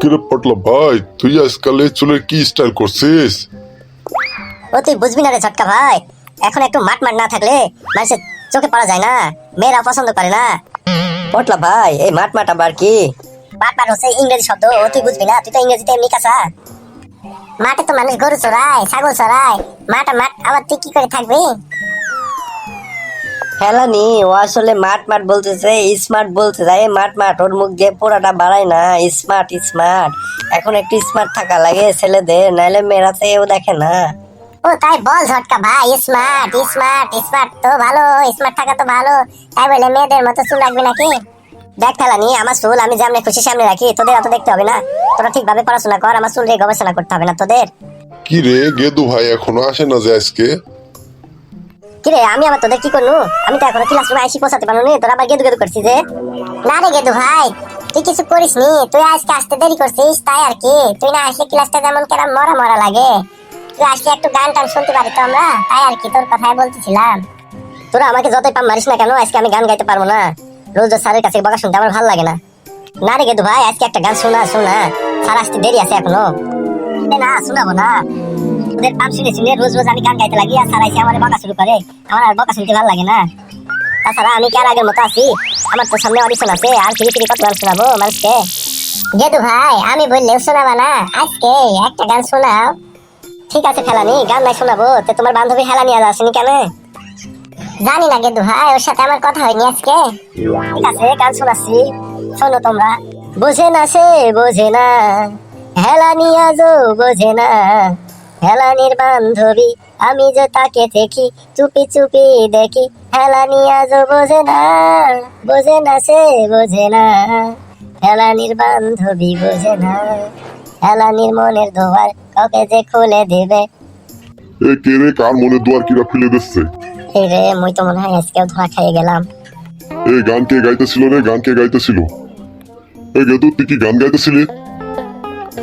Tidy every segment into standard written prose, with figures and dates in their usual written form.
কিরে পটলা ভাই, তুই আজকাল এই চুলের কি স্টাইল করছিস? ও তুই বুঝবি না রে ছটকা ভাই। এখন একটু মাঠ মাঠ না থাকলে মানুষের চোখে পড়া যায় না, মেয়েরা পছন্দ করে না। পটলা ভাই, এই মাঠ মাঠ আবার কি? মাঠ মাঠ হচ্ছে ইংরেজি শব্দ, ও তুই বুঝবি না, তুই তো ইংরেজিতে এমনি কাঁচা। মাঠে তো মানুষ গরু চড়ায়, ছাগল চড়ায়, মাঠ মাঠ আবার তুই কি করে থাকবি? হেলানি, ও আসলে মাঠ মাঠ বলতেছে, স্মার্ট বলতে যায়। মাঠ মাঠ ওর মুখ দিয়ে পুরাটা বাড়ায় না। স্মার্ট স্মার্ট, এখন একটু স্মার্ট থাকা লাগে ছেলেদের, নাহলে মেয়েরা তো এও দেখে না। ও তাই বল ঝটকা ভাই, স্মার্ট স্মার্ট স্মার্ট তো ভালো, স্মার্ট থাকা তো ভালো, তাই বলে মেয়েদের মতো চুল রাখবি নাকি? দেখ ফেলানি, আমার চুল আমি যেমন খুশি সামনে রাখি, তোদের অত দেখতে হবে না। তোরা ঠিকভাবে পড়াশোনা কর, আমার চুল নিয়ে গবেষণা করতে হবে না তোদের। কি রে গেদু ভাই এখনো আসে না যে আজকে? কিরে আমি আবার তোদের কি করবো? আমি তো এখনো ক্লাসরুমে আইসি পৌঁছাতে পারলো নি, তোরা আবার গেদু গেদু করছিস যে। না রে গেদু ভাই, তুই কিছু করিস নি, তুই আজকে আসতে দেরি করছিস তাই আর কি। তুই না আসলে ক্লাসটা যেমন কেরাম মরা মরা লাগে, তুই আসলে একটু গান টান শুনতে পারি তো আমরা, তাই আর কি তোর কথাই বলতেছিলাম। তোরা আমাকে যতই পাম মারিস না কেন, আজকে আমি গান গাইতে পারবো না। রোজ রোজ স্যারের কাছে বকা শুনতে আমার ভালো লাগে না। না রে গেদু ভাই, আজকে একটা গান শোনা, স্যার আসতে দেরি আছে এখনো। না শোনাবো না, তোদের পাম শুনে শুনে রোজ রোজ আমি গান গাইতে লাগি, আর স্যার এসে আমার বকা শুরু করে, আমার আর বকা শুনতে ভালো লাগে না। তাছাড়া আমি কি আর আগের মতো আছি? আমার তো সামনে অডিশন আছে, আর ফিরি ফিরি কত গান শোনাবো মানুষকে? গেদু ভাই আমি বললেও শোনাবা না, আজকে একটা গান শোনাও। ঠিক আছে ফেলানি, গান নাই শোনাবো, তো তোমার বান্ধবী হেলানি আজ আসেনি কেন? জানি না গেদু ভাই, ওর সাথে আমার কথা হয়নি আজকে। ঠিক আছে গান শোনাচ্ছি, শোনো তোমরা। বোঝে না সে বোঝে না, হেলানি আজও বোঝে না, হেলানির বান্ধবী আমি যে তাকে দেখি, চুপি চুপি দেখি, হেলানি আজও বোঝে না, বোঝে না সে বোঝে না, হেলানির বান্ধবী বোঝে না, হেলানির মনের দোয়ার কাউকে যে খুলে দেবে। এ কে রে, কার মনে দুয়ার কিরা ফেলে দিচ্ছে? এই রে, মুই তো মনে হয় আজকেও ধোয়া খাইয়ে গেলাম। এই গান কে গাইতেছিল রে, গান কে গাইতেছিল? এই গেদু তুই কি গান গাইতেছিলি?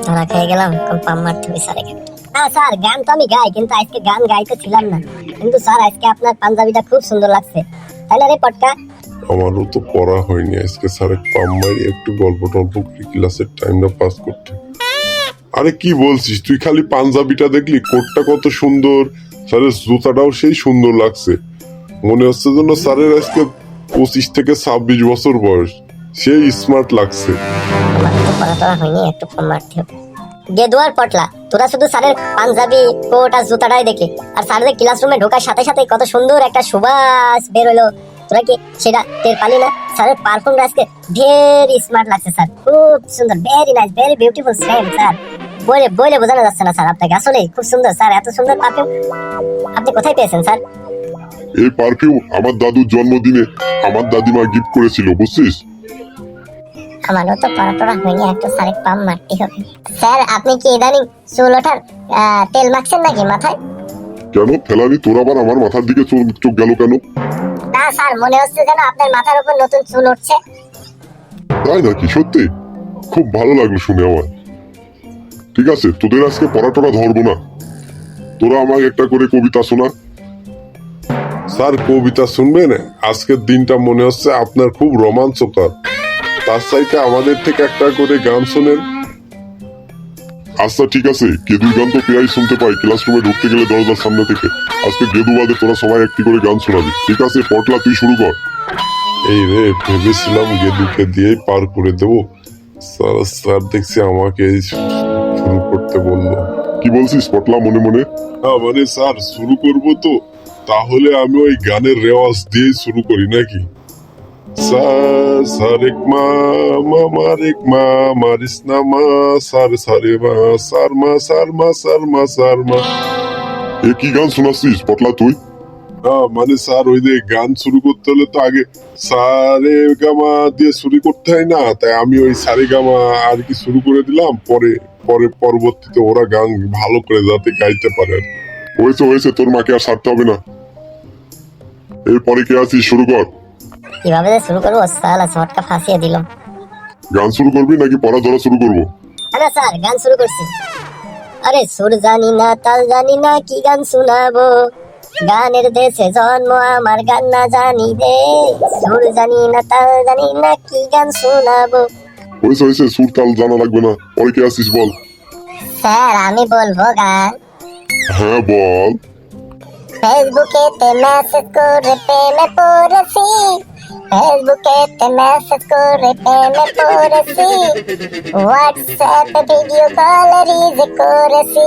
ধোয়া খেয়ে গেলাম, কোন পাম মারতে হবে স্যার এখানে। হ্যাঁ স্যার, গান তো আমি গাই, কিন্তু আজকে গান গাইতেছিলাম না। কিন্তু স্যার আজকে আপনার পাঞ্জাবিটা খুব সুন্দর লাগছে, তাই না রে পটকা? আমারও তো পড়া হয়নি আজকে, স্যারে পাম মারি একটু গল্প টল্প করে ক্লাসের টাইমটা পাস করতে। আরে কি বলছিস তুই? খালি পাঞ্জাবিটা দেখলি, কোটটা কত সুন্দর, স্যারের জুতাটাও সেই সুন্দর লাগছে। মনে হচ্ছে যেন স্যারের আজকে 25 থেকে 26 বছর বয়স, সেই স্মার্ট লাগছে। আমার তো পড়াটা হয়নি, একটু ফোন মারতে হবে। গেদু আর পটলা, তোরা শুধু স্যারের পাঞ্জাবি কোট আর জুতাটাই দেখে, আর স্যারের ক্লাসরুমে ঢোকার সাথে সাথে কত সুন্দর একটা সুবাস বের হলো, তোরা কি সেটা টের পালি না? স্যারের পারফিউম আজকে ভেরি স্মার্ট লাগছে স্যার, খুব সুন্দর, very nice, very beautiful scent sir. বলে বলে বোঝানো যাচ্ছে না স্যার আপনাকে, আসলে খুব সুন্দর স্যার, এত সুন্দর পারফিউম আপনি কোথায় পেয়েছেন স্যার? এই পারফিউম আমার দাদুর জন্মদিনে আমার দাদিমা গিফট করেছিল, বুঝছিস? আমারও তো পড়াটা হয়নি, একটু স্যারের পাম মারতে হবে। স্যার আপনি কি ইদানিং চুল ওঠার তেল মাখছেন নাকি মাথায়? কেন ফেলানি, তোর আবার আমার মাথার দিকে চোখ গেল কেন? না স্যার, মনে হচ্ছে যেন আপনার মাথার উপর নতুন চুল উঠছে। তাই নাকি? সত্যি খুব ভালো লাগলো শুনে আমার। ঠিক আছে, তোদের আজকে পড়াটা ধরবো না, তোরা আমাকে একটা করে কবিতা শোনা। স্যার কবিতা শুনবেন? আজকের দিনটা মনে হচ্ছে আপনার খুব রোমাঞ্চকর, তার চাইতে আমাদের থেকে একটা করে গান শোনেন। আচ্ছা ঠিক আছে, গেদুর গান তো প্রায় শুনতে পাই ক্লাসরুমে ঢুকতে গেলে দরজার সামনে থেকে, আজকে গেদু বাদে তোরা সবাই একটি করে গান শোনাবি। ঠিক আছে পটলা, তুই শুরু কর। এই রে, ভেবেছিলাম গেদুকে দিয়েই পার করে দেবো, স্যার দেখছি আমাকে শুরু করতে বললো। কি বলছিস পটলা মনে মনে? মানে স্যার শুরু করব তো, তাহলে আমি ওই গানের রেওয়াজ দিয়ে শুরু করি নাকি? সারেক মা মা রেক মা মারিস না মা, সারে মা সার মা সার মা সার মা সার মা। এ কি গান শোনাচ্ছিস পটলা তুই? মানে স্যার ওই যে গান শুরু করতে হলে তো আগে সারে গামা দিয়ে শুরু করতে হয় না, তাই আমি ওই সারে গামা আর কি শুরু করে দিলাম, পরে পরে পরবর্তীতে ওরা গান ভালো করে যাতে গাইতে পারে। হয়েছে হয়েছে, তোর মাকে আর ছাড়তে হবে না। এরপরে কে আছিস, শুরু কর। কিভাবে যে শুরু করবো, সালা ঝটকা ফাঁসিয়ে দিল। গান শুরু করবি নাকি পড়া ধরা শুরু করবো? হ্যাঁ স্যার, গান শুরু করছি। আরে সুর জানি না তাল জানি না, কি গান শোনাবো, গানের দেশে জন্ম আমার, গান না জানি রে। সুর জানি না তাল জানি না, কি গান শোনাবো। হয়েছে সুর তাল জানা লাগবে না, পরে কে আসিস বল। স্যার আমি বলবো গান। হ্যাঁ বল। ফেসবুকেতে মেসেজ করে প্রেমে পড়েছি, ফেসবুকেতে মেসেজ করে প্রেমে পড়েছি, হোয়াটসঅ্যাপে ভিডিও কল রিজেক্ট করেছি,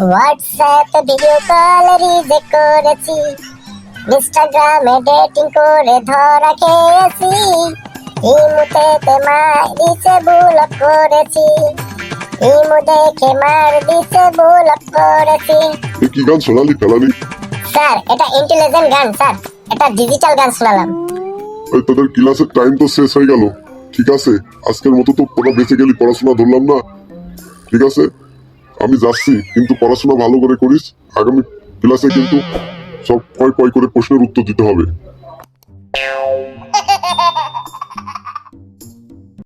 হোয়াটসঅ্যাপে ভিডিও কল রিজেক্ট করেছি, ইনস্টাগ্রামে ডেটিং করে ধরা খেয়েছি, ইমুতে মার দিছে ব্লক করেছি, ইমু দেখে মার দিছে ব্লক করেছি। এ কি গান শোনালি ফেলালি? স্যার এটা ইন্টেলিজেন্ট গান স্যার, এটা ডিজিটাল গান শোনালাম। ওই তোদের ক্লাসের টাইম তো শেষ হয়ে গেল, ঠিক আছে? আজকের মতো তো তোরা বেঁচে গেলি, পড়াশোনা ধরলাম না, ঠিক আছে? আমি যাচ্ছি, কিন্তু পড়াশোনা ভালো করে করিস। আগামী ক্লাসে কিন্তু সব কয় কয় করে প্রশ্নের উত্তর দিতে হবে।